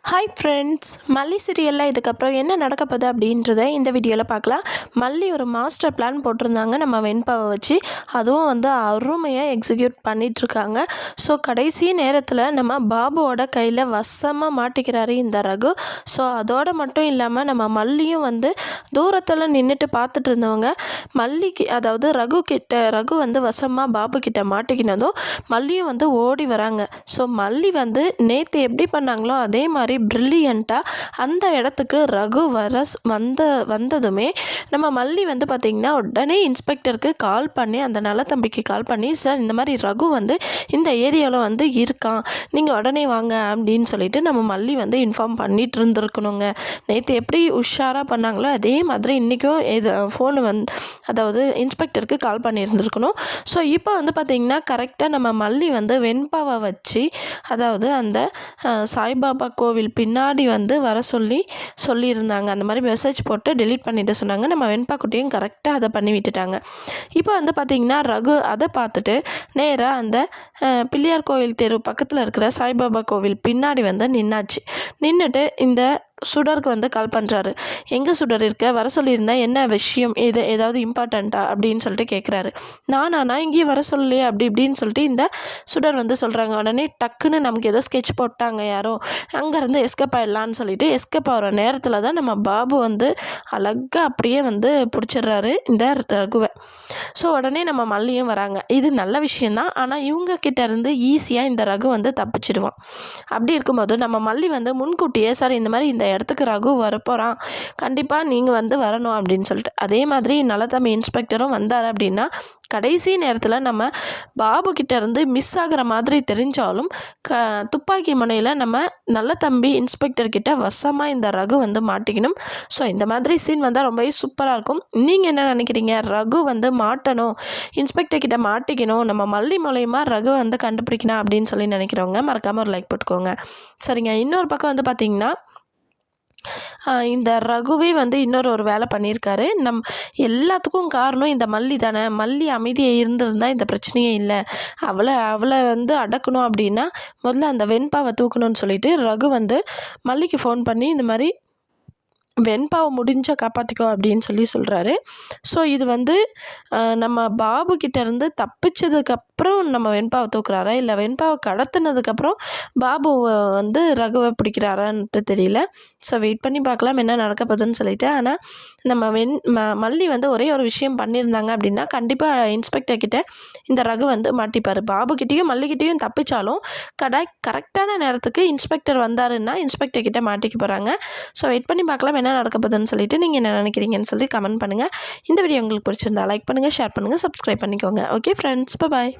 Hi friends, மல்லி சீரியலில் இதுக்கப்புறம் என்ன நடக்க போகுது அப்படின்றத இந்த வீடியோவில் பார்க்கலாம். மல்லி ஒரு மாஸ்டர் பிளான் போட்டிருந்தாங்க நம்ம வெண்பாவை வச்சு. அதுவும் அருமையாக எக்ஸிக்யூட் பண்ணிகிட்ருக்காங்க. ஸோ கடைசி நேரத்தில் நம்ம பாபுவோட கையில் வசமாக மாட்டிக்கிறாரு இந்த ரகு. ஸோ அதோடு மட்டும் இல்லாமல் நம்ம மல்லியும் தூரத்தில் நின்றுட்டு பார்த்துட்டு இருந்தவங்க மல்லிக்கு அதாவது ரகு வசமாக பாபு கிட்ட மாட்டிக்கினதும் மல்லியும் ஓடி வராங்க. ஸோ மல்லி நேற்று எப்படி பண்ணாங்களோ அதே மாதிரி பிரில்லியண்ட்டாக அந்த இடத்துக்கு ரகு வந்ததுமே நம்ம மல்லி பார்த்திங்கன்னா உடனே இன்ஸ்பெக்டருக்கு கால் பண்ணி அந்த நலத்தம்பிக்கு கால் பண்ணி, சார் இந்த மாதிரி ரகு இந்த ஏரியாவில் இருக்கான், நீங்கள் உடனே வாங்க அப்படின்னு சொல்லிட்டு நம்ம மல்லி இன்ஃபார்ம் பண்ணிட்டு இருந்துருக்கணுங்க. நேற்று எப்படி உஷாராக பண்ணாங்களோ அதே மாதிரி இன்றைக்கும் ஃபோனு அதாவது இன்ஸ்பெக்டருக்கு கால் பண்ணியிருந்துருக்கணும். ஸோ இப்போ பார்த்திங்கன்னா கரெக்டாக நம்ம மல்லி வெண்பாவை வச்சு அதாவது அந்த சாய்பாபா கோவில் பின்னாடி வர சொல்லியிருந்தாங்க. அந்த மாதிரி மெசேஜ் போட்டு டெலீட் பண்ணிட்டு சொன்னாங்க. நம்ம வெண்பா குட்டியும் கரெக்டாக அதை பண்ணி விட்டுட்டாங்க. இப்போ பார்த்திங்கன்னா ரகு அதை பார்த்துட்டு நேராக அந்த பிள்ளையார் கோவில் தெரு பக்கத்தில் இருக்கிற சாய்பாபா கோவில் பின்னாடி நின்னாச்சு. நின்றுட்டு இந்த சுடருக்கு கால் பண்ணுறாரு. எங்கே சுடர் இருக்க, வர சொல்லியிருந்தேன், என்ன விஷயம், ஏதாவது இம்பார்ட்டண்ட்டா அப்படின்னு சொல்லிட்டு கேட்குறாரு. நான் இங்கேயும் வர சொல்லலையே அப்படி இப்படின்னு சொல்லிட்டு இந்த சுடர் சொல்கிறாங்க. உடனே டக்குன்னு நமக்கு ஏதோ ஸ்கெட்ச் போட்டாங்க யாரோ, அங்கேருந்து எஸ்கேப் ஆகிடலான்னு சொல்லிட்டு எஸ்கேப் ஆகிற நேரத்தில் தான் நம்ம பாபு அழகாக அப்படியே பிடிச்சிடுறாரு இந்த ரகுவை. ஸோ உடனே நம்ம மல்லியும் வராங்க. இது நல்ல விஷயந்தான். ஆனால் இவங்க கிட்டேருந்து ஈஸியாக இந்த ரகு தப்பிச்சிடுவான். அப்படி இருக்கும்போது நம்ம மல்லி முன்கூட்டியே சார் இந்த மாதிரி இந்த இடத்துக்கு ரகு வரப்போகிறான், கண்டிப்பாக நீங்கள் வரணும் அப்படின்னு சொல்லிட்டு அதே மாதிரி நலத்தம்பி இன்ஸ்பெக்டரும் வந்தார் அப்படின்னா கடைசி நேரத்தில் நம்ம பாபு கிட்டேருந்து மிஸ் ஆகிற மாதிரி தெரிஞ்சாலும் துப்பாக்கி முனையில் நம்ம நல்லத்தம்பி இன்ஸ்பெக்டர்கிட்ட வசமாக இந்த ரகு மாட்டிக்கணும். ஸோ இந்த மாதிரி சீன் ரொம்பவே சூப்பராக இருக்கும். நீங்கள் என்ன நினைக்கிறீங்க? ரகு மாட்டணும், இன்ஸ்பெக்டர் கிட்ட மாட்டிக்கணும், நம்ம மல்லி மூலயமா ரகு கண்டுபிடிக்கணும் அப்படின்னு சொல்லி நினைக்கிறவங்க மறக்காமல் ஒரு லைக் போட்டுக்கோங்க. சரிங்க. இன்னொரு பக்கம் பார்த்திங்கன்னா இந்த ரகுவே இன்னொரு வேலை பண்ணியிருக்காரு. எல்லாத்துக்கும் காரணம் இந்த மல்லி தானே. மல்லி அமைதியாக இருந்திருந்தால் இந்த பிரச்சனையே இல்லை. அவளை அடக்கணும் அப்படின்னா முதல்ல அந்த வெண்பாவை தூக்கணும்னு சொல்லிட்டு ரகு மல்லிக்கு ஃபோன் பண்ணி இந்த மாதிரி வெண்பாவை முடிஞ்ச காப்பாற்றிக்கோ அப்படின்னு சொல்கிறாரு. ஸோ இது நம்ம பாபு கிட்டேருந்து தப்பிச்சதுக்கப்புறம் நம்ம வெண்பாவை தூக்குறாரா இல்லை வெண்பாவை கடத்தினதுக்கப்புறம் பாபு ரகுவை பிடிக்கிறாரான்ட்டு தெரியல. ஸோ வெயிட் பண்ணி பார்க்கலாம் என்ன நடக்க போகுதுன்னு சொல்லிட்டு. ஆனால் நம்ம மல்லி ஒரே ஒரு விஷயம் பண்ணியிருந்தாங்க அப்படின்னா கண்டிப்பாக இன்ஸ்பெக்டர் கிட்டே இந்த ரகு மாட்டிப்பார். பாபுக்கிட்டேயும் மல்லிக்கிட்டேயும் தப்பிச்சாலும் கரெக்டான நேரத்துக்கு இன்ஸ்பெக்டர் வந்தாருன்னா இன்ஸ்பெக்டர் கிட்டே மாட்டிக்க போகிறாங்க. ஸோ வெயிட் பண்ணி பார்க்கலாம் என்ன நடக்க போகுதுன்னு சொல்லிட்டு. நீங்கள் என்ன நினைக்கிறீங்கன்னு சொல்லி கமெண்ட் பண்ணுங்கள். இந்த வீடியோ உங்களுக்கு பிடிச்சிருந்தா லைக் பண்ணுங்கள், ஷேர் பண்ணுங்கள், சப்ஸ்கிரைப் பண்ணிக்கோங்க. ஓகே ஃப்ரெண்ட்ஸ், பாய்.